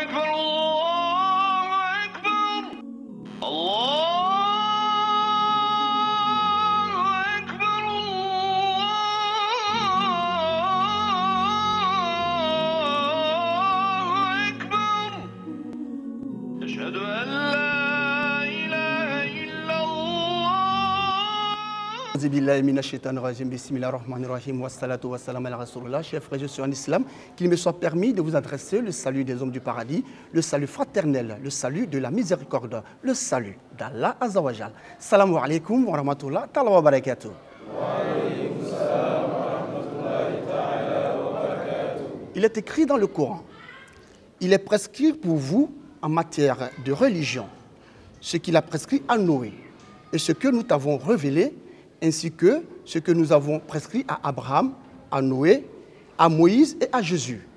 أكبر الله أكبر الله أكبر الله أكبر أشهد أن لا إله إلا الله. Auzu billahi minash shaitanir rajim. Bismillahir rahmanir rahim. Wassalatu wassalamu ala rasulillah. Chers frères, je suis en islam. Qu'il me soit permis de vous adresser le salut des hommes du paradis, le salut fraternel, le salut de la miséricorde, le salut d'Allah Azza wa Jal. Salamu alaikum wa rahmatullah ta'ala wa barakatuh. Il est écrit dans le Coran, il est prescrit pour vous en matière de religion ce qu'il a prescrit à Noé et ce que nous t'avons révélé, ainsi que ce que nous avons prescrit à Abraham, à Noé, à Moïse et à Jésus.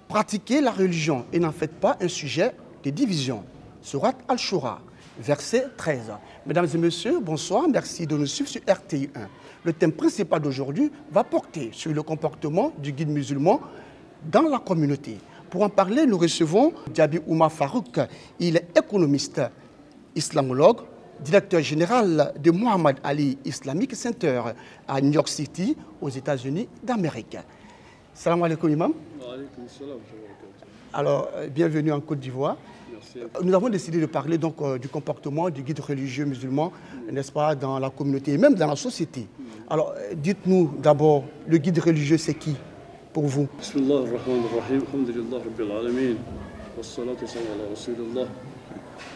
Pratiquez la religion et n'en faites pas un sujet de division. Sourate Al-Shura, verset 13. Mesdames et messieurs, bonsoir, merci de nous suivre sur RTI 1. Le thème principal d'aujourd'hui va porter sur le comportement du guide musulman dans la communauté. Pour en parler, nous recevons Djabi Oumar Farouk. Il est économiste, islamologue, directeur général de Muhammad Ali Islamic Center à New York City, aux États-Unis d'Amérique. Salam alaikum, imam. Alors, bienvenue en Côte d'Ivoire. Nous avons décidé de parler donc du comportement du guide religieux musulman, n'est-ce pas, dans la communauté et même dans la société. Alors, dites-nous d'abord, le guide religieux, c'est qui pour vous? Bismillah ar-Rahman ar-Rahim, alhamdulillah rabbil alamin, wassalatu wassalamu ala rasulillah.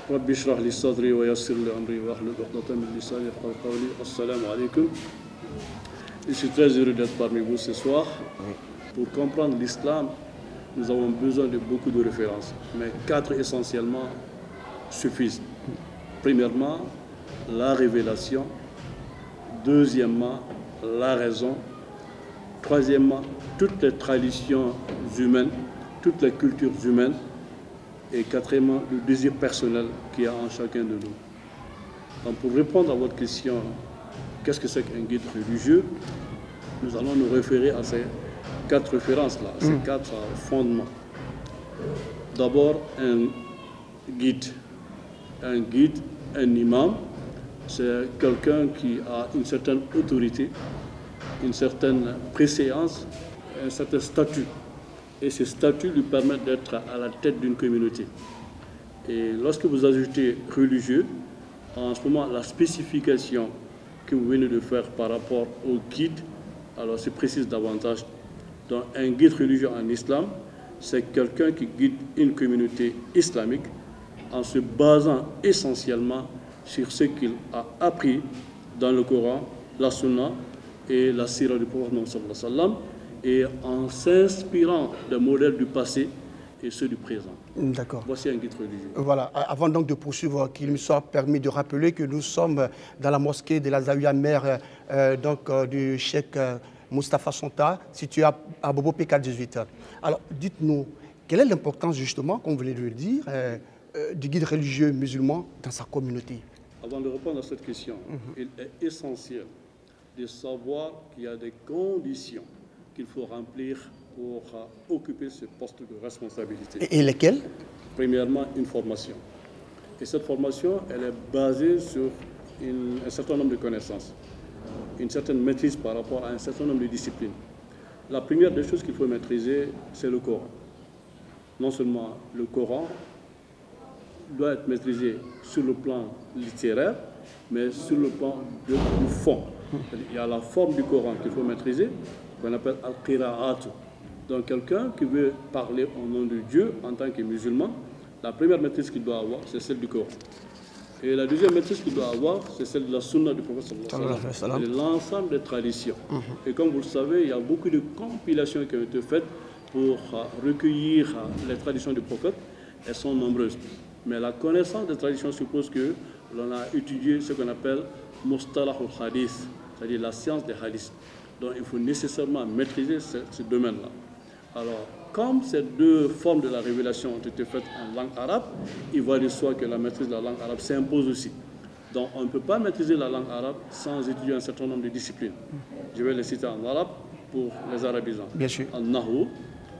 Rabbi shrah li sadri wa yassir li amri wa hlul uqdatan min lisani yafqahu qawli. Assalamu alaikum. Je suis très heureux d'être parmi vous ce soir. Pour comprendre l'islam, nous avons besoin de beaucoup de références, mais 4 essentiellement suffisent. Premièrement, la révélation. Deuxièmement, la raison. Troisièmement, toutes les traditions humaines, toutes les cultures humaines. Et quatrièmement, le désir personnel qu'il y a en chacun de nous. Donc pour répondre à votre question, qu'est-ce que c'est qu'un guide religieux? Nous allons nous référer à ces 4 références-là, ces 4 fondements. D'abord, un guide. Un guide, un imam, c'est quelqu'un qui a une certaine autorité, une certaine préséance, un certain statut. Et ce statut lui permet d'être à la tête d'une communauté. Et lorsque vous ajoutez religieux, en ce moment, la spécification que vous venez de faire par rapport au guide, alors se précise davantage. Donc, un guide religieux en islam, c'est quelqu'un qui guide une communauté islamique en se basant essentiellement sur ce qu'il a appris dans le Coran, la Sunna et la Sira du prophète sallallahu alayhi wa sallam, et en s'inspirant des modèles du passé et ceux du présent. D'accord. Voici un guide religieux. Voilà, avant donc de poursuivre, qu'il me soit permis de rappeler que nous sommes dans la mosquée de la Zawiya mère du cheikh Moustapha Sonta, située à Bobo P418. Alors, dites-nous, quelle est l'importance justement, comme vous venez de le dire, du guide religieux musulman dans sa communauté? Avant de répondre à cette question, il est essentiel de savoir qu'il y a des conditions qu'il faut remplir pour occuper ce poste de responsabilité. Et lesquelles? Premièrement, une formation. Et cette formation, elle est basée sur un certain nombre de connaissances, une certaine maîtrise par rapport à un certain nombre de disciplines. La première des choses qu'il faut maîtriser, c'est le Coran. Non seulement le Coran doit être maîtrisé sur le plan littéraire, mais sur le plan du fond. Il y a la forme du Coran qu'il faut maîtriser, qu'on appelle al-qira'at. Donc quelqu'un qui veut parler au nom de Dieu en tant que musulman, la première maîtrise qu'il doit avoir, c'est celle du Coran. Et la deuxième maîtrise qu'il doit avoir, c'est celle de la sunna du prophète sallallahu alayhi wa sallam, et l'ensemble des traditions. Et comme vous le savez, il y a beaucoup de compilations qui ont été faites pour recueillir les traditions du prophète. Elles sont nombreuses. Mais la connaissance des traditions suppose que l'on a étudié ce qu'on appelle mustalah al-hadith, c'est-à-dire la science des hadiths. Donc il faut nécessairement maîtriser ce domaine-là. Alors, comme ces 2 formes de la révélation ont été faites en langue arabe, il va de soi que la maîtrise de la langue arabe s'impose aussi. Donc on ne peut pas maîtriser la langue arabe sans étudier un certain nombre de disciplines. Je vais les citer en arabe pour les arabisants. Bien sûr. Al-Nahu,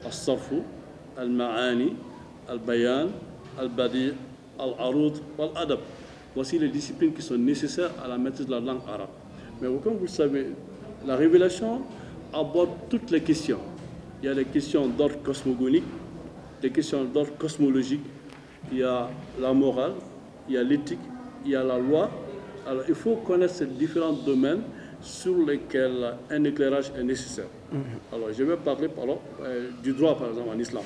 Al-Sarfu, Al-Ma'ani, al-bayan, al-badi, al-aroud, al-adab. Voici les disciplines qui sont nécessaires à la maîtrise de la langue arabe. Mais comme vous le savez, la révélation aborde toutes les questions. Il y a les questions d'ordre cosmogonique, des questions d'ordre cosmologique, il y a la morale, il y a l'éthique, il y a la loi. Alors il faut connaître ces différents domaines sur lesquels un éclairage est nécessaire. Alors je vais parler du droit par exemple en islam.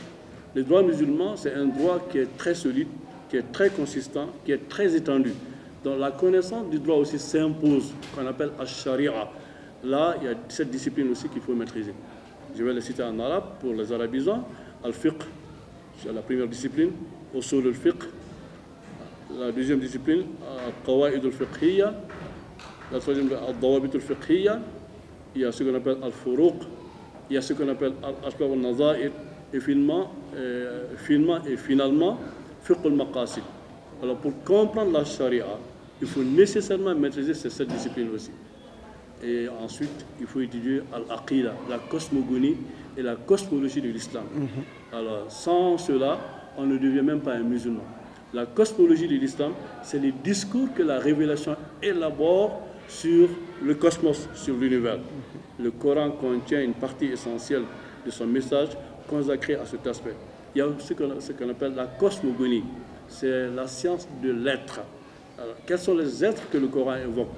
Le droit musulman, c'est un droit qui est très solide, qui est très consistant, qui est très étendu. Donc la connaissance du droit aussi s'impose, qu'on appelle al-sharia. Là, il y a cette discipline aussi qu'il faut maîtriser. Je vais les citer en arabe pour les arabisants. Al-fiqh, c'est la première discipline. Usul al-fiqh. La deuxième discipline, al-qawaid al-fiqhiyya. La troisième, al-dawabit al-fiqhiyya. Il y a ce qu'on appelle al-furuq. Il y a ce qu'on appelle al-ashbab al-nazair. Et finalement, fiqh al-maqasid. Alors pour comprendre la charia, il faut nécessairement maîtriser ces 7 disciplines aussi. Et ensuite, il faut étudier al-aqida, la cosmogonie et la cosmologie de l'islam. Alors sans cela, on ne devient même pas un musulman. La cosmologie de l'islam, c'est les discours que la révélation élabore sur le cosmos, sur l'univers. Le Coran contient une partie essentielle de son message consacrée à cet aspect. Il y a ce qu'on appelle la cosmogonie. C'est la science de l'être. Alors, quels sont les êtres que le Coran évoque?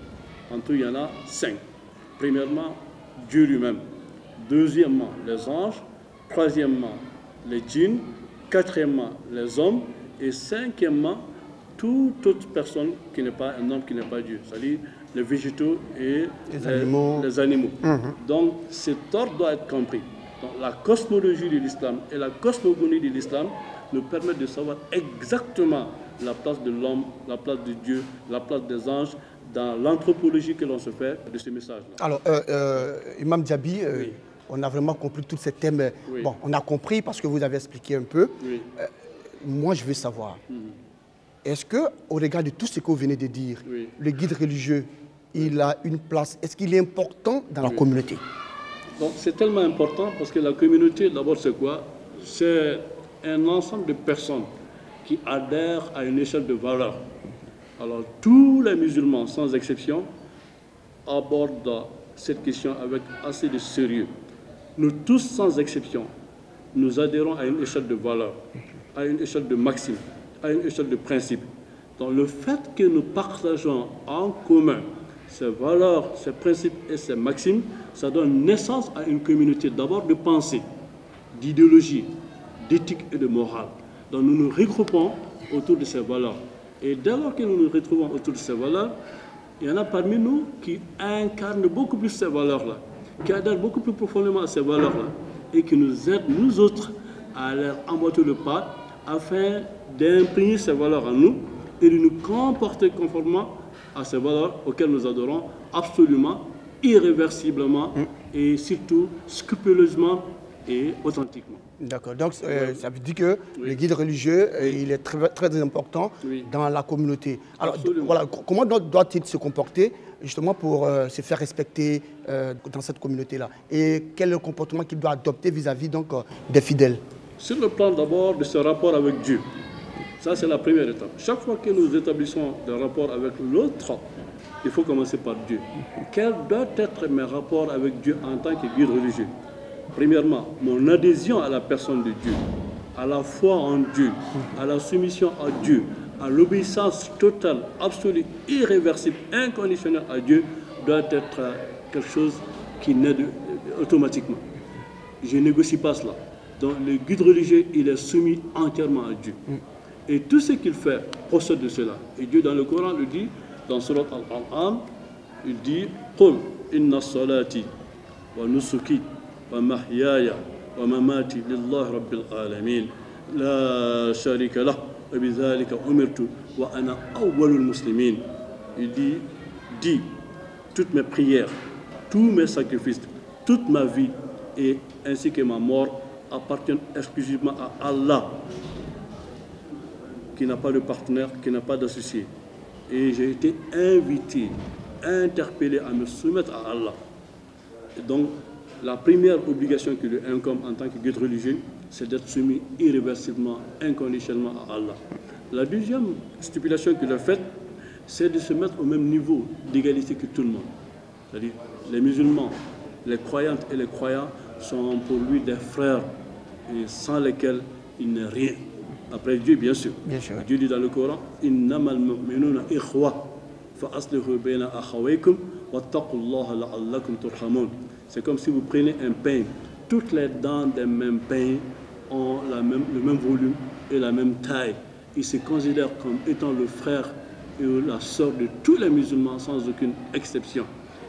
En tout, il y en a 5. Premièrement, Dieu lui-même. Deuxièmement, les anges. Troisièmement, les djinns. Quatrièmement, les hommes. Et cinquièmement, toute autre personne qui n'est pas un homme, qui n'est pas Dieu. C'est-à-dire les végétaux et les animaux. Donc, cet ordre doit être compris. Donc, la cosmologie de l'islam et la cosmogonie de l'islam nous permettent de savoir exactement la place de l'homme, la place de Dieu, la place des anges dans l'anthropologie que l'on se fait de ce message-là. Alors, Imam Diaby, Oui. on a vraiment compris tous ces thèmes. Oui. Bon, on a compris parce que vous avez expliqué un peu. Oui. Moi, je veux savoir, est-ce que, au regard de tout ce que vous venez de dire, Oui. le guide religieux, il a une place, est-ce qu'il est important dans la communauté? Donc, c'est tellement important parce que la communauté, d'abord, c'est quoi? C'est un ensemble de personnes qui adhèrent à une échelle de valeurs. Alors, tous les musulmans, sans exception, abordent cette question avec assez de sérieux. Nous tous, sans exception, nous adhérons à une échelle de valeurs, à une échelle de maximes, à une échelle de principes. Donc, le fait que nous partageons en commun ces valeurs, ces principes et ces maximes, ça donne naissance à une communauté d'abord de pensée, d'idéologie, d'éthique et de morale. Donc nous nous regroupons autour de ces valeurs. Et dès lors que nous nous retrouvons autour de ces valeurs, il y en a parmi nous qui incarnent beaucoup plus ces valeurs-là, qui adhèrent beaucoup plus profondément à ces valeurs-là, et qui nous aident, nous autres, à leur emboîter le pas, afin d'imprégner ces valeurs en nous et de nous comporter conformément à ces valeurs auxquelles nous adorons absolument, irréversiblement et surtout scrupuleusement et authentiquement. D'accord. Donc, ça veut dire que le guide religieux, il est très, très important dans la communauté. Alors, voilà, comment doit-il se comporter justement pour se faire respecter dans cette communauté-là? Et quel est le comportement qu'il doit adopter vis-à-vis donc, des fidèles? Sur le plan d'abord de ce rapport avec Dieu. Ça, c'est la première étape. Chaque fois que nous établissons des rapports avec l'autre, il faut commencer par Dieu. Quel doit être mes rapports avec Dieu en tant que guide religieux? Premièrement, mon adhésion à la personne de Dieu, à la foi en Dieu, à la soumission à Dieu, à l'obéissance totale, absolue, irréversible, inconditionnelle à Dieu, doit être quelque chose qui naît automatiquement. Je ne négocie pas cela. Donc le guide religieux, il est soumis entièrement à Dieu. Et tout ce qu'il fait procède de cela. Et Dieu dans le Coran le dit, dans Surat Al-An'am, il dit « Qul inna salati wa nusuki wa mahyaya wa mamati lillahi rabbil alamin la sharika lah wa bidhalika umirtu wa ana awwalul muslimin » Il dit « Dis, toutes mes prières, tous mes sacrifices, toute ma vie et ainsi que ma mort appartiennent exclusivement à Allah, qui n'a pas de partenaire, qui n'a pas d'associé. Et j'ai été invité, interpellé à me soumettre à Allah. Et donc, la première obligation qui lui incombe en tant que guide religieux, c'est d'être soumis irréversiblement, inconditionnellement à Allah. La deuxième stipulation qu'il a faite, c'est de se mettre au même niveau d'égalité que tout le monde. C'est-à-dire, les musulmans, les croyantes et les croyants sont pour lui des frères, et sans lesquels il n'est rien. Après Dieu, bien sûr. Bien sûr. Dieu dit dans le Coran, Innamal mu'minuna ikhwa, fa aslihu bayna akhawaykum, wattaqullaha la'allakum turhamun. C'est comme si vous prenez un pain. Toutes les dents d'un même pain ont le même volume et la même taille. Ils se considèrent comme étant le frère et la sœur de tous les musulmans sans aucune exception.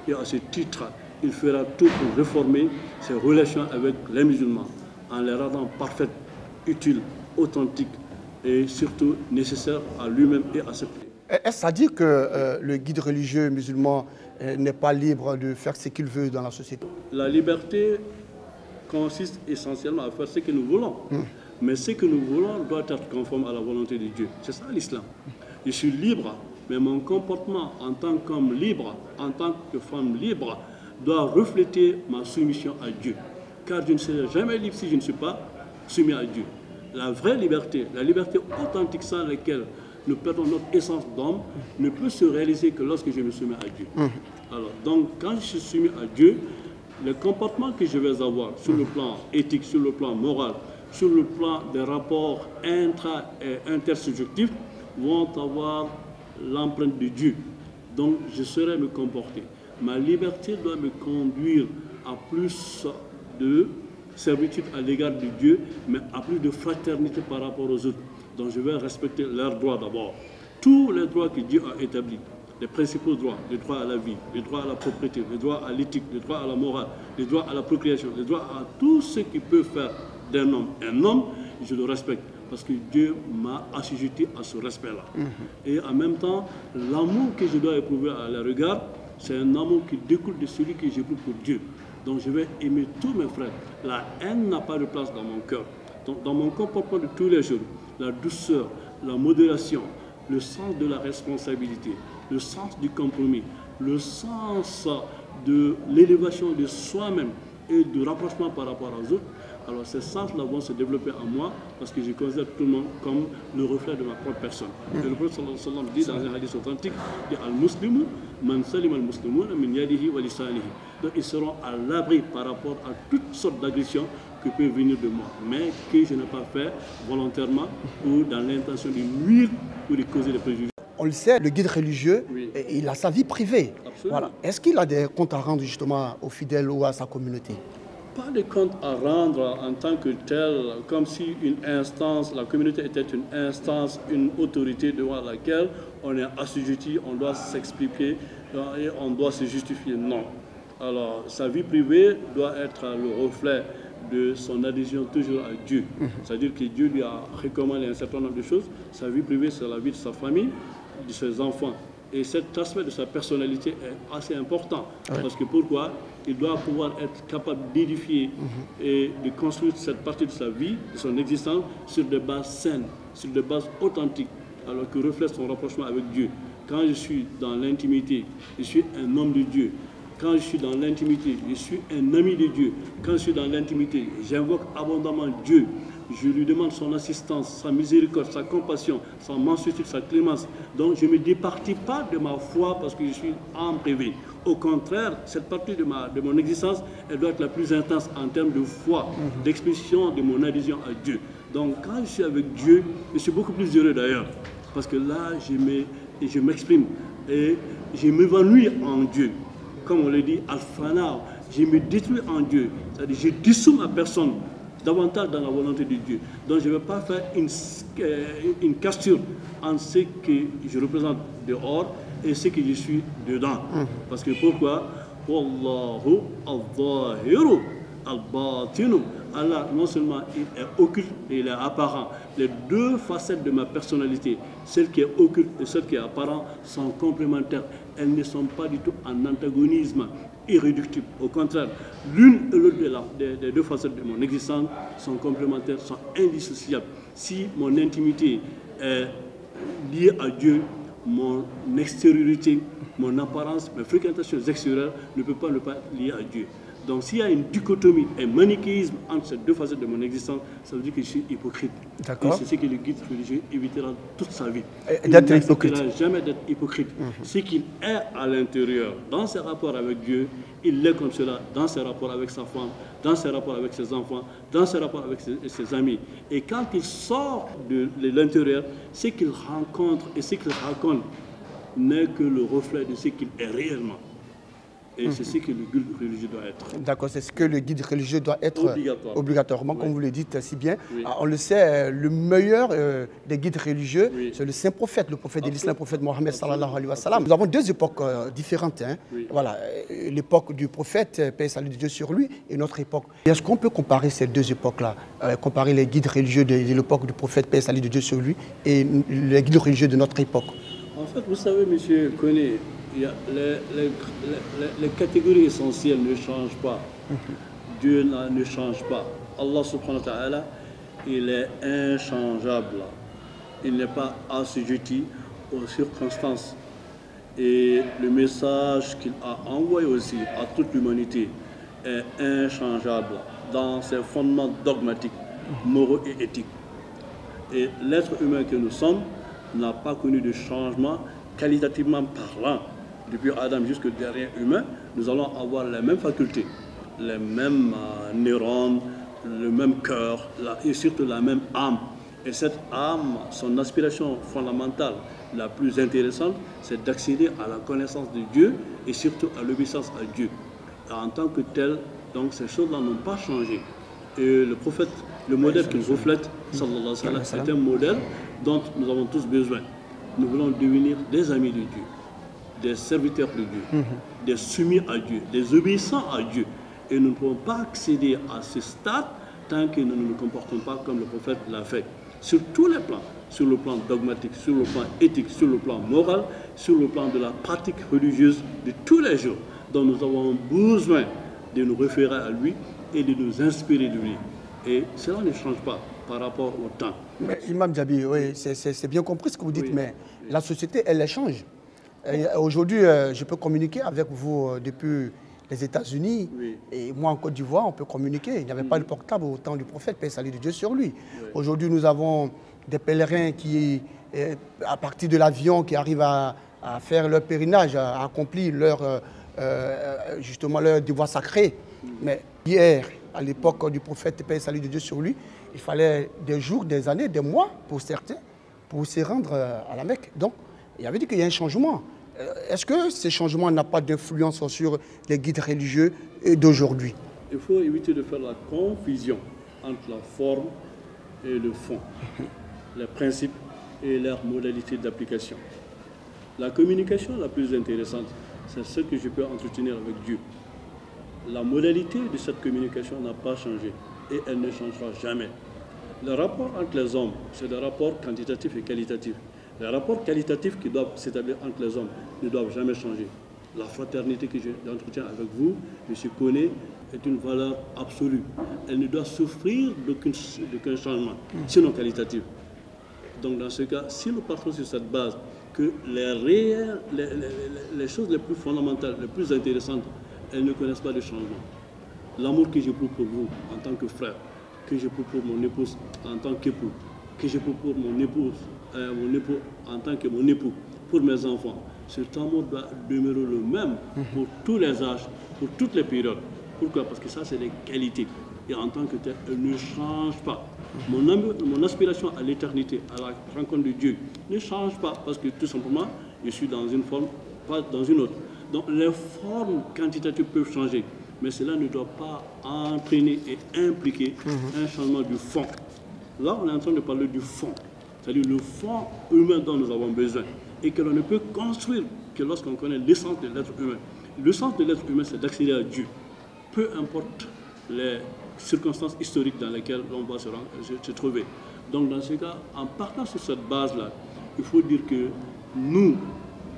Et à ce titre, il fera tout pour réformer ses relations avec les musulmans en les rendant parfaites, utiles, authentiques et surtout nécessaires à lui-même et à ses peuple. Est-ce à dire que le guide religieux musulman n'est pas libre de faire ce qu'il veut dans la société? La liberté consiste essentiellement à faire ce que nous voulons. Mais ce que nous voulons doit être conforme à la volonté de Dieu. C'est ça l'islam. Je suis libre, mais mon comportement en tant qu'homme libre, en tant que femme libre, doit refléter ma soumission à Dieu. Car je ne serai jamais libre si je ne suis pas soumis à Dieu. La vraie liberté, la liberté authentique sans laquelle nous perdons notre essence d'homme, ne peut se réaliser que lorsque je me soumets à Dieu. Alors, donc, quand je suis soumis à Dieu, le comportement que je vais avoir sur le plan éthique, sur le plan moral, sur le plan des rapports intra- et intersubjectifs, vont avoir l'empreinte de Dieu. Donc, je saurai me comporter. Ma liberté doit me conduire à plus de servitude à l'égard de Dieu, mais à plus de fraternité par rapport aux autres. Donc, je vais respecter leurs droits d'abord. Tous les droits que Dieu a établis, les principaux droits, le droit à la vie, le droit à la propriété, le droit à l'éthique, le droit à la morale, le droit à la procréation, le droit à tout ce qui peut faire d'un homme un homme, je le respecte. Parce que Dieu m'a assujetti à ce respect-là. Et en même temps, l'amour que je dois éprouver à leur regard, c'est un amour qui découle de celui que j'éprouve pour Dieu. Donc je vais aimer tous mes frères. La haine n'a pas de place dans mon cœur. Donc, dans mon comportement de tous les jours, la douceur, la modération, le sens de la responsabilité, le sens du compromis, le sens de l'élévation de soi-même et du rapprochement par rapport aux autres, alors ces sens-là vont se développer en moi parce que je considère tout le monde comme le reflet de ma propre personne. Et le prophète sallallahu alayhi wa sallam dit dans un hadith authentique, Al-Muslimu man salim al-Muslimuna min yadihi wa lisanihi. Donc ils seront à l'abri par rapport à toutes sortes d'agressions qui peuvent venir de moi, mais que je n'ai pas fait volontairement ou dans l'intention de nuire ou de causer des préjudices. On le sait, le guide religieux, Oui. il a sa vie privée. Absolument. Voilà. Est-ce qu'il a des comptes à rendre justement aux fidèles ou à sa communauté? Pas de compte à rendre en tant que tel, comme si une instance, la communauté était une instance, une autorité devant laquelle on est assujetti, on doit s'expliquer et on doit se justifier. Non. Alors, sa vie privée doit être le reflet de son adhésion toujours à Dieu. C'est-à-dire que Dieu lui a recommandé un certain nombre de choses. Sa vie privée, c'est la vie de sa famille, de ses enfants. Et cet aspect de sa personnalité est assez important. Parce que pourquoi? Il doit pouvoir être capable d'édifier et de construire cette partie de sa vie, de son existence, sur des bases saines, sur des bases authentiques, alors que reflète son rapprochement avec Dieu. Quand je suis dans l'intimité, je suis un homme de Dieu. Quand je suis dans l'intimité, je suis un ami de Dieu. Quand je suis dans l'intimité, j'invoque abondamment Dieu. Je lui demande son assistance, sa miséricorde, sa compassion, sa mansuétude, sa clémence. Donc je ne me départis pas de ma foi parce que je suis en privé. Au contraire, cette partie de mon existence, elle doit être la plus intense en termes de foi, d'expression de mon adhésion à Dieu. Donc quand je suis avec Dieu, je suis beaucoup plus heureux d'ailleurs. Parce que là, je m'exprime et je m'évanouis en Dieu. Comme on le dit, Al-Fana, je me détruis en Dieu. C'est-à-dire je dissous ma personne davantage dans la volonté de Dieu. Donc je ne vais pas faire une cassure entre ce que je représente dehors et ce que je suis dedans. Parce que pourquoi? Wallahu al-zahiru al-batinu. Allah, non seulement il est occulte et il est apparent. Les deux facettes de ma personnalité, celle qui est occulte et celle qui est apparente, sont complémentaires. Elles ne sont pas du tout en antagonisme irréductible. Au contraire, l'une et l'autre des deux facettes de mon existence sont complémentaires, sont indissociables. Si mon intimité est liée à Dieu, mon extériorité, mon apparence, mes fréquentations extérieures ne peuvent pas être liées à Dieu. Donc s'il y a une dichotomie, un manichéisme entre ces deux facettes de mon existence, ça veut dire que je suis hypocrite. D'accord. Et c'est ce que le guide religieux évitera toute sa vie. D'être Il hypocrite. n'acceptera jamais d'être hypocrite. Ce qu'il est à l'intérieur, dans ses rapports avec Dieu, il l'est comme cela, dans ses rapports avec sa femme, dans ses rapports avec ses enfants, dans ses rapports avec ses amis. Et quand il sort de l'intérieur, ce qu'il rencontre et ce qu'il raconte n'est que le reflet de ce qu'il est réellement. Et c'est ce que le guide religieux doit être. D'accord, c'est ce que le guide religieux doit être obligatoirement, comme vous le dites si bien. Oui. On le sait, le meilleur des guides religieux, Oui. c'est le saint prophète, le prophète de l'islam, le prophète Mohammed sallallahu alayhi wa sallam. Absolument. Nous avons deux époques différentes. Hein. Oui. Voilà, l'époque du prophète, paix et salut de Dieu sur lui, et notre époque. Est-ce qu'on peut comparer ces deux époques-là, comparer les guides religieux de l'époque du prophète, paix et salut de Dieu sur lui, et les guides religieux de notre époque? En fait, vous savez, monsieur Koné, il y a les catégories essentielles ne changent pas. Dieu ne change pas. Allah subhanahu wa ta'ala, il est inchangeable. Il n'est pas assujetti aux circonstances. Et le message qu'il a envoyé aussi à toute l'humanité est inchangeable dans ses fondements dogmatiques, moraux et éthiques. Et l'être humain que nous sommes n'a pas connu de changement qualitativement parlant. Depuis Adam jusqu'au dernier humain, nous allons avoir les mêmes facultés, les mêmes neurones, le même cœur et surtout la même âme. Et cette âme, son aspiration fondamentale la plus intéressante, c'est d'accéder à la connaissance de Dieu et surtout à l'obéissance à Dieu. Et en tant que tel, donc ces choses-là n'ont pas changé. Et le prophète, le modèle qu'il reflète, sallallahu alayhi wa sallam, c'est un modèle dont nous avons tous besoin. Nous voulons devenir des amis de Dieu, des serviteurs de Dieu, des soumis à Dieu, des obéissants à Dieu. Et nous ne pouvons pas accéder à ce stade tant que nous ne nous comportons pas comme le prophète l'a fait. Sur tous les plans, sur le plan dogmatique, sur le plan éthique, sur le plan moral, sur le plan de la pratique religieuse de tous les jours, dont nous avons besoin de nous référer à lui et de nous inspirer de lui. Et cela ne change pas par rapport au temps. Mais, Imam Djabi, oui, c'est bien compris ce que vous dites, Oui. mais la société, elle change. Aujourd'hui, je peux communiquer avec vous depuis les États-Unis, Oui. et moi en Côte d'Ivoire, on peut communiquer. Il n'y avait pas le portable au temps du prophète, paix et salut de Dieu sur lui. Aujourd'hui, nous avons des pèlerins qui, à partir de l'avion, qui arrivent à faire leur pèlerinage, à accomplir justement leur devoir sacré. Mais hier, à l'époque du prophète, paix et salut de Dieu sur lui, il fallait des jours, des années, des mois pour certains, pour se rendre à la Mecque. Donc, il avait dit qu'il y a un changement. Est-ce que ce changement n'a pas d'influence sur les guides religieux d'aujourd'hui? Il faut éviter de faire la confusion entre la forme et le fond, les principes et leurs modalités d'application. La communication la plus intéressante, c'est ce que je peux entretenir avec Dieu. La modalité de cette communication n'a pas changé et elle ne changera jamais. Le rapport entre les hommes, c'est des rapports quantitatifs et qualitatifs. Les rapports qualitatifs qui doivent s'établir entre les hommes ne doivent jamais changer. La fraternité que j'entretiens avec vous, M. Koné, est une valeur absolue. Elle ne doit souffrir d'aucun changement, sinon qualitatif. Donc dans ce cas, si nous partons sur cette base, que les choses les plus fondamentales, les plus intéressantes, elles ne connaissent pas de changement. L'amour que j'éprouve pour vous en tant que frère, que j'éprouve pour mon épouse en tant qu'époux, que j'éprouve pour mon époux en tant que mon époux, pour mes enfants, cet amour doit demeurer le même pour tous les âges, pour toutes les périodes. Pourquoi? Parce que ça, c'est des qualités. Et en tant que tel, elle ne change pas. Mon aspiration à l'éternité, à la rencontre de Dieu, ne change pas parce que tout simplement, je suis dans une forme, pas dans une autre. Donc les formes quantitatives peuvent changer, mais cela ne doit pas entraîner et impliquer un changement du fond. Là, on est en train de parler du fond, c'est-à-dire le fond humain dont nous avons besoin et que l'on ne peut construire que lorsqu'on connaît l'essence de l'être humain. L'essence de l'être humain, c'est d'accéder à Dieu, peu importe les circonstances historiques dans lesquelles l'on va se trouver. Donc dans ce cas, en partant sur cette base-là, il faut dire que nous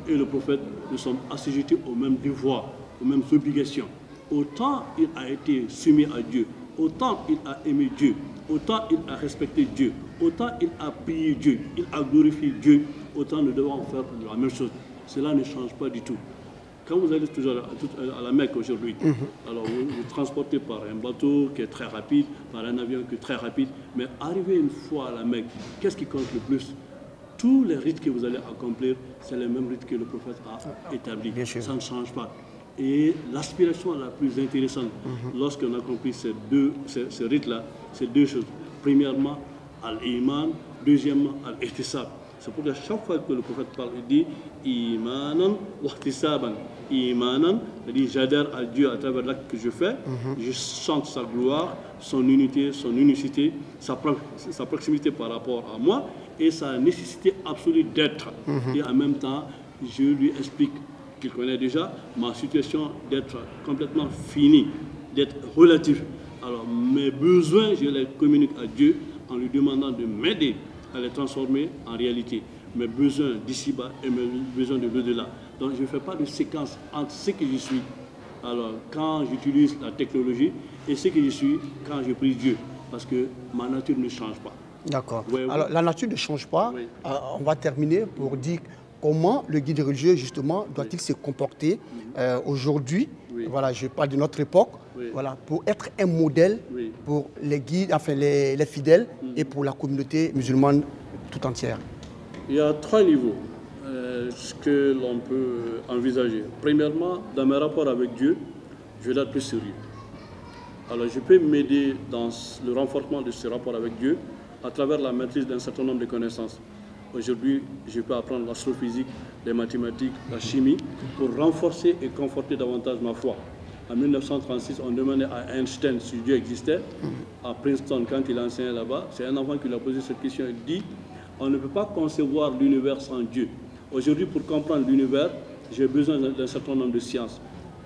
et le prophète, nous sommes assujettis aux mêmes devoirs, aux mêmes obligations. Autant il a été soumis à Dieu, autant il a aimé Dieu, autant il a respecté Dieu, autant il a prié Dieu, il a glorifié Dieu, autant nous devons faire la même chose. Cela ne change pas du tout. Quand vous allez toujours à la Mecque aujourd'hui, alors vous transportez par un bateau qui est très rapide, par un avion qui est très rapide, mais arrivé une fois à la Mecque, qu'est-ce qui compte le plus? Tous les rites que vous allez accomplir, c'est les mêmes rites que le prophète a établis. Ça ne change pas. Et l'aspiration la plus intéressante, lorsqu'on accomplit ces rites-là, c'est deux choses. Premièrement, al-iman, deuxièmement, al-ihtisab. C'est pourquoi chaque fois que le prophète parle, il dit imanan wa ihtisaban. Imanan, c'est-à-dire j'adhère à Dieu à travers l'acte que je fais, je sens sa gloire, son unité, son unicité, sa proximité par rapport à moi et sa nécessité absolue d'être. Et en même temps, je lui explique qu'il connaît déjà ma situation d'être complètement finie, d'être relatif. Alors mes besoins, je les communique à Dieu en lui demandant de m'aider à les transformer en réalité. Mes besoins d'ici-bas et mes besoins de l'au-delà. Donc je ne fais pas de séquence entre ce que je suis, alors quand j'utilise la technologie, et ce que je suis quand je prie Dieu. Parce que ma nature ne change pas. D'accord. Ouais, alors la nature ne change pas. Oui. On va terminer pour dire comment le guide religieux, justement, doit-il se comporter aujourd'hui. Voilà, je parle de notre époque. Voilà, pour être un modèle pour les guides, enfin les fidèles et pour la communauté musulmane tout entière. Il y a trois niveaux que l'on peut envisager. Premièrement, dans mes rapports avec Dieu, je dois être plus sérieux. Alors je peux m'aider dans le renforcement de ce rapport avec Dieu à travers la maîtrise d'un certain nombre de connaissances. Aujourd'hui, je peux apprendre l'astrophysique, les mathématiques, la chimie, pour renforcer et conforter davantage ma foi. En 1936, on demandait à Einstein si Dieu existait. À Princeton, quand il enseignait là-bas, c'est un enfant qui lui a posé cette question. Il dit, on ne peut pas concevoir l'univers sans Dieu. Aujourd'hui, pour comprendre l'univers, j'ai besoin d'un certain nombre de sciences,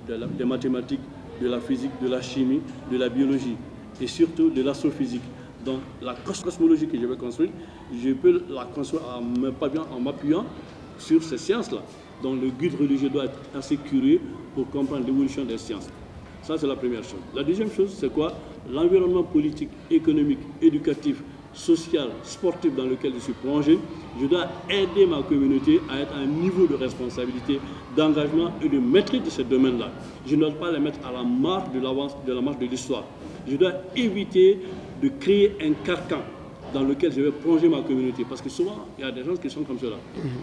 des mathématiques, de la physique, de la chimie, de la biologie et surtout de l'astrophysique. Donc la cosmologie que je vais construire, je peux la construire en m'appuyant sur ces sciences-là. Donc le guide religieux doit être assez curieux pour comprendre l'évolution des sciences. Ça, c'est la première chose. La deuxième chose, c'est quoi? L'environnement politique, économique, éducatif, social, sportif dans lequel je suis plongé. Je dois aider ma communauté à être à un niveau de responsabilité, d'engagement et de maîtrise de ces domaines-là. Je ne dois pas les mettre à la marge de la marche de l'histoire. Je dois éviter de créer un carcan dans lequel je vais plonger ma communauté. Parce que souvent, il y a des gens qui sont comme cela.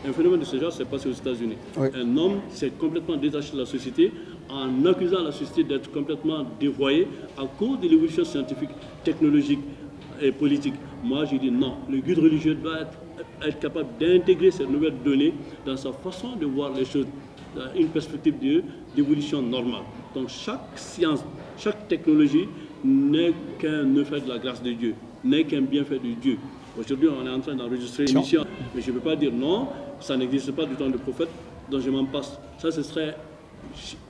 Un phénomène de ce genre s'est passé aux États-Unis. Un homme s'est complètement détaché de la société en accusant la société d'être complètement dévoyée à cause de l'évolution scientifique, technologique et politique. Moi, je dis non. Le guide religieux doit être capable d'intégrer ces nouvelles données dans sa façon de voir les choses, une perspective d'évolution normale. Donc chaque science, chaque technologie n'est qu'un effet de la grâce de Dieu, n'est qu'un bienfait de Dieu. Aujourd'hui, on est en train d'enregistrer une émission, mais je ne peux pas dire non, ça n'existe pas du temps du prophète, donc je m'en passe. Ça, ce serait,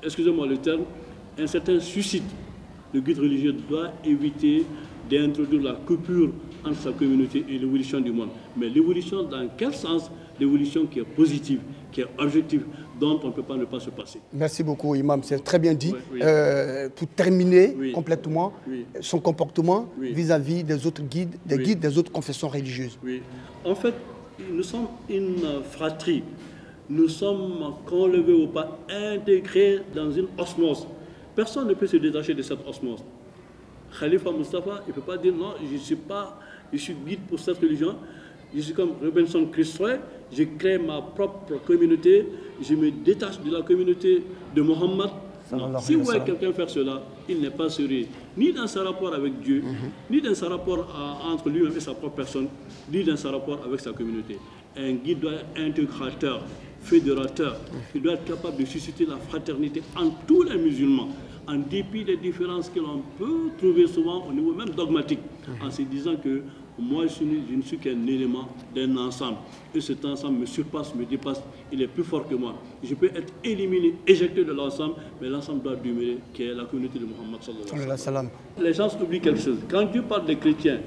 excusez-moi le terme, un certain suicide. Le guide religieux doit éviter d'introduire la coupure entre sa communauté et l'évolution du monde. Mais l'évolution, dans quel sens? L'évolution qui est positive, qui est objective, dont on ne peut pas ne pas se passer. Merci beaucoup, Imam, c'est très bien dit. Pour terminer complètement son comportement vis-à-vis des autres guides, des guides des autres confessions religieuses. Oui. En fait, nous sommes une fratrie. Nous sommes, qu'on le veut ou pas, intégrés dans une osmose. Personne ne peut se détacher de cette osmose. Khalifa Mustafa, il ne peut pas dire non, je suis guide pour cette religion. Je suis comme Robinson Crusoe, je crée ma propre communauté, je me détache de la communauté de Mohammed. Si vous voyez quelqu'un faire cela, il n'est pas sérieux, ni dans son rapport avec Dieu, ni dans son rapport entre lui-même et sa propre personne, ni dans son rapport avec sa communauté. Un guide doit être intégrateur, fédérateur, il doit être capable de susciter la fraternité entre tous les musulmans, en dépit des différences que l'on peut trouver souvent au niveau même dogmatique, en se disant que moi, je ne suis qu'un élément d'un ensemble. Et cet ensemble me surpasse, me dépasse. Il est plus fort que moi. Je peux être éliminé, éjecté de l'ensemble, mais l'ensemble doit demeurer, qui est la communauté de Mohammed sallallahu alayhi wa sallam. Les gens oublient quelque chose. Quand Dieu parle des chrétiens,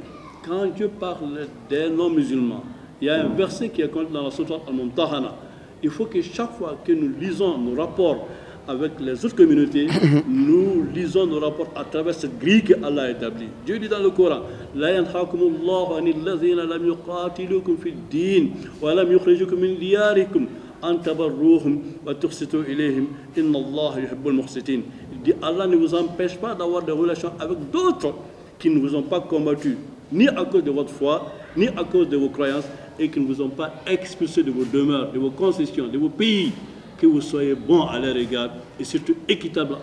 quand Dieu parle des non-musulmans, il y a un verset qui est contenu dans la Sourate Al-Mumtahana. Il faut que chaque fois que nous lisons nos rapports avec les autres communautés, nous lisons nos rapports à travers cette grille qu'Allah a établie. Dieu dit dans le Coran, La yanhakumullahu anil lazina lam yuqatilukum fid din wa lam yukhrijukum min diyarikum أن تبروهم وتقسطوا إليهم إن الله يحب المقسطين. Il dit Allah ne vous empêche pas d'avoir des relations avec d'autres qui ne vous ont pas combattu, ni à cause de votre foi, ni à cause de vos croyances, et qui ne vous ont pas expulsé de vos demeures, de vos concessions, de vos pays, que vous soyez bons à leur égard et surtout équitables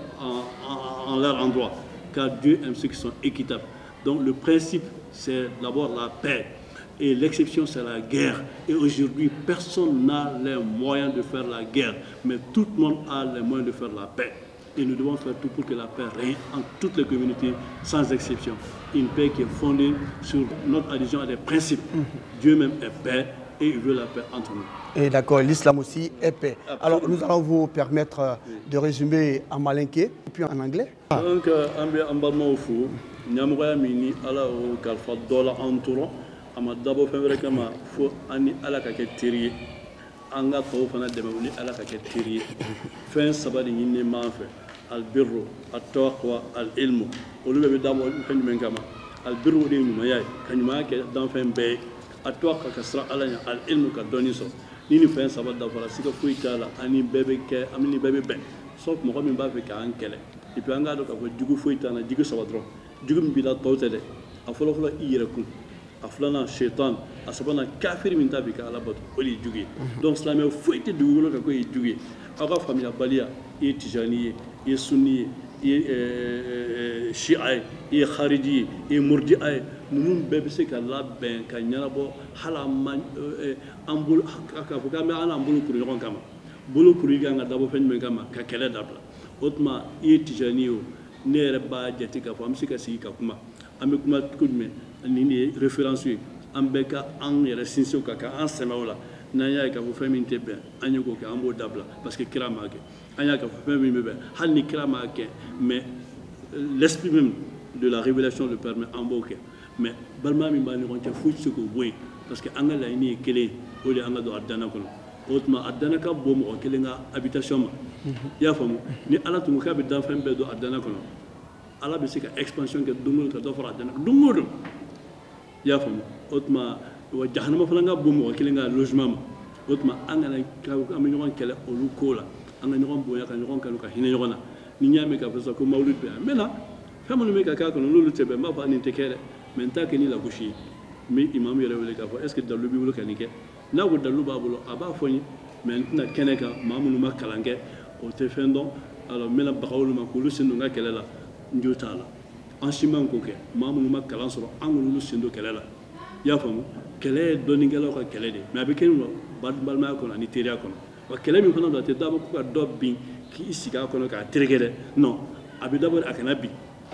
en leur endroit, car Dieu aime ceux qui sont équitables. Donc le principe, c'est d'abord la paix, et l'exception, c'est la guerre. Et aujourd'hui, personne n'a les moyens de faire la guerre, mais tout le monde a les moyens de faire la paix. Et nous devons faire tout pour que la paix règne en toutes les communautés, sans exception. Une paix qui est fondée sur notre adhésion à des principes. Dieu même est paix et il veut la paix entre nous. Et d'accord, l'islam aussi est paix. Absolument. Alors nous allons vous permettre de résumer en malinké et puis en anglais. Donc, en balmaoufou, Nyamouya Mini, ala ou Kalfa Dola Antouro, ama d'abord fait vrai comme faut ani ala kaketiri, anga to fana demoni ala kaketiri, fin sabadi yinne manfe, al birru, at taqwa, al ilmu, olu be d'abord fait men kama, al birru de nyumaya, kanyuma ke dans fin be, at taqwa kasra ala al ilmu ka doniso, ni fin sabadi da fara sika fuitala ani bebe ke amini bebe ben, sauf mo min ba fe ka ankele, et puis anga do ka ko jugu fuitana jugu sabadro. Jugum bila tawtele a folo folo iyirakum a fulana shaitan a sabana kafir min tabi ka alabat oli jugi donc islamé foite dugulo ka ko jugi aga famille balia e tijani e sunni e shi'a e khariji e murji'a nunun bebe se ka labben ka nyarabo hala man ambul ka fuka me ana ambul kuru ngon kama bulu kuru ga dabo fen men kama ka kele dabla otma e tijani o ne yɛrɛ b'a jate k'a fɔ an bɛ se ka sigi ka kuma an bɛ kuma cogo jumɛn nin de ye référence ye an bɛɛ ka an yɛrɛ sinsin o kan ka an sɛmɛ o la n'an y'a ye k'a fɔ fɛn min tɛ bɛn an ye k'o kɛ an b'o dabila parce que kira m'a kɛ an y'a k'a fɔ fɛn min bɛ bɛn hali ni kira m'a kɛ mais l'esprit même de la révélation le permet an b'o kɛ mais balima min b'a ni ɲɔgɔn cɛ foyi tɛ se k'o bɔ yen parce que an ka laɲini ye kelen ye o de ye an ka don aridana kɔnɔ o tuma aridana ka bon mɔgɔ kelen ka habitation ma i y'a faamu ni ala tun ko k'a bɛ danfɛn bɛɛ don aridana kɔnɔ ala bɛ se ka expansion kɛ don o don ka dɔ fara aridana kan don o don i y'a faamu o tuma wa jahanama fana ka bon mɔgɔ kelen ka logement ma o tuma an kana an bɛ ɲɔgɔn kɛlɛ olu ko la an ka ɲɔgɔn bonya ka ɲɔgɔn kanu ka hinɛ ɲɔgɔn na ni n y'a mɛn k'a fɔ sisan ko mawuludi bɛ yan n bɛ na fɛn minnu bɛ ka k'a kɔnɔ n'olu tɛ bɛn n b'a fɔ nin tɛ kɛ dɛ mais n t'a kɛ ni lagosi ye n bɛ imamu yɛrɛ wele k'a fɔ est ce que dalu b'i bolo ka nin kɛ n'a ko dalu b'a bolo a b'a fɔ n ye mais n tɛna kɛnɛ kan maa minnu ma kalan kɛ o tɛ fɛn dɔn alors n bɛna baga olu ma k'olu sen don n ka kɛlɛ la n jo t'a la an si man k'o kɛ maa minnu ma kalan sɔrɔ an k'olu sen don kɛlɛ la i y'a faamu kɛlɛ ye dɔnnikɛlaw ka kɛlɛ de mais a bɛ kɛ nin balimaya kɔnɔ ani teriya kɔnɔ wa kɛlɛ min fana don a tɛ dabɔ ko ka dɔ bin k'i sigi a kɔnɔ k'a tereke dɛ non a bɛ dabɔ a kana bin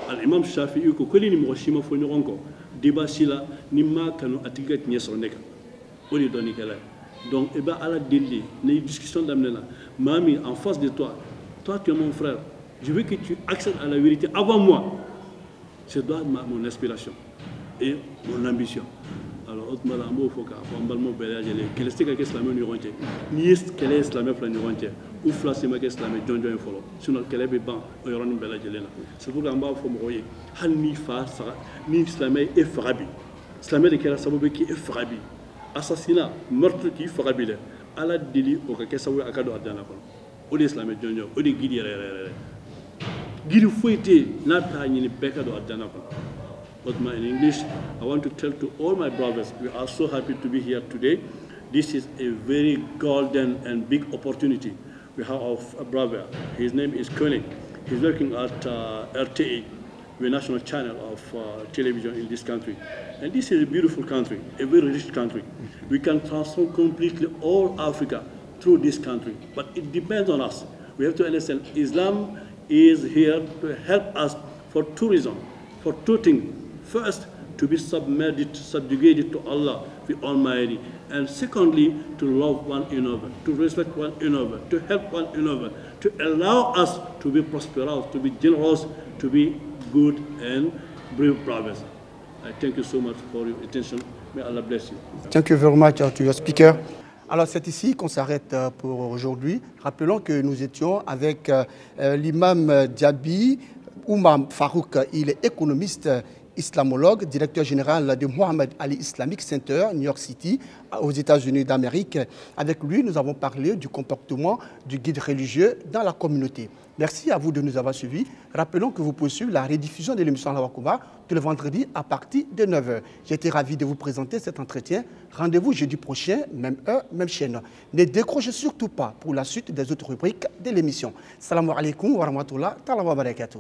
alimam shafi'i ko ni mɔgɔ si ma fɔ ɲɔgɔn kɔ débat si la ni ma kanu a tigi ka tiɲɛ sɔrɔ ne kan o de ye dɔnnikɛla ye donc i bɛ ala deli de ni discussion daminɛ na maa min en face de toi toi tu es mon frère je veux que tu accèdes à la vérité avant moi c'est toi mon inspiration et mon ambition alors o tuma la an b'o fɔ k'a fɔ an balimaw bɛɛ lajɛlen kɛlɛ tɛ se ka kɛ silamɛw ni ɲɔgɔn cɛ n'i ye kɛlɛ ye silamɛ fila ni ɲɔgɔn cɛ u fila se ma kɛ silamɛ jɔnjɔn ye fɔlɔ sinon kɛlɛ bɛ ban o yɔrɔnin bɛɛ lajɛlen na c'est pourquoi an b'a fɔ mɔgɔw ye hali n'i fa saga ni silamɛ ye e faga bi silamɛ de kɛra sababu ye k'e faga bi assassinat meurtre k'i faga bi dɛ ala deli o ka kɛ sababu ye a ka don aridana kɔnɔ o de ye silamɛ jɔnjɔn o de ye guide yɛrɛ yɛrɛ yɛrɛ guide foyi tɛ yen n'a t'a ɲini bɛɛ ka don aridana kɔnɔ. But in English, I want to tell to all my brothers, we are so happy to be here today. This is a very golden and big opportunity. We have our brother, his name is Koenig. He's working at RTA, the national channel of television in this country. And this is a beautiful country, a very rich country. We can transform completely all Africa through this country, but it depends on us. We have to understand Islam is here to help us for two reasons, for two things. First, to be subjugated to Allah, the Almighty. And secondly, to love one another, to respect one another, to help one another, to allow us to be prosperous, to be generous, to be good and brave brothers. I thank you so much for your attention. May Allah bless you. Thank you very much to your speaker. Alors c'est ici qu'on s'arrête pour aujourd'hui. Rappelons que nous étions avec l'imam Diaby Oumar Farouk. Il est économiste islamologue, directeur général de Mohammed Ali Islamic Center, New York City, aux États-Unis d'Amérique. Avec lui, nous avons parlé du comportement du guide religieux dans la communauté. Merci à vous de nous avoir suivis. Rappelons que vous pouvez suivre la rediffusion de l'émission Allahu Akbar tous les vendredis à partir de 9h. J'ai été ravi de vous présenter cet entretien. Rendez-vous jeudi prochain, même heure, même chaîne. Ne décrochez surtout pas pour la suite des autres rubriques de l'émission. Salam alaikum wa rahmatullah wa barakatuh.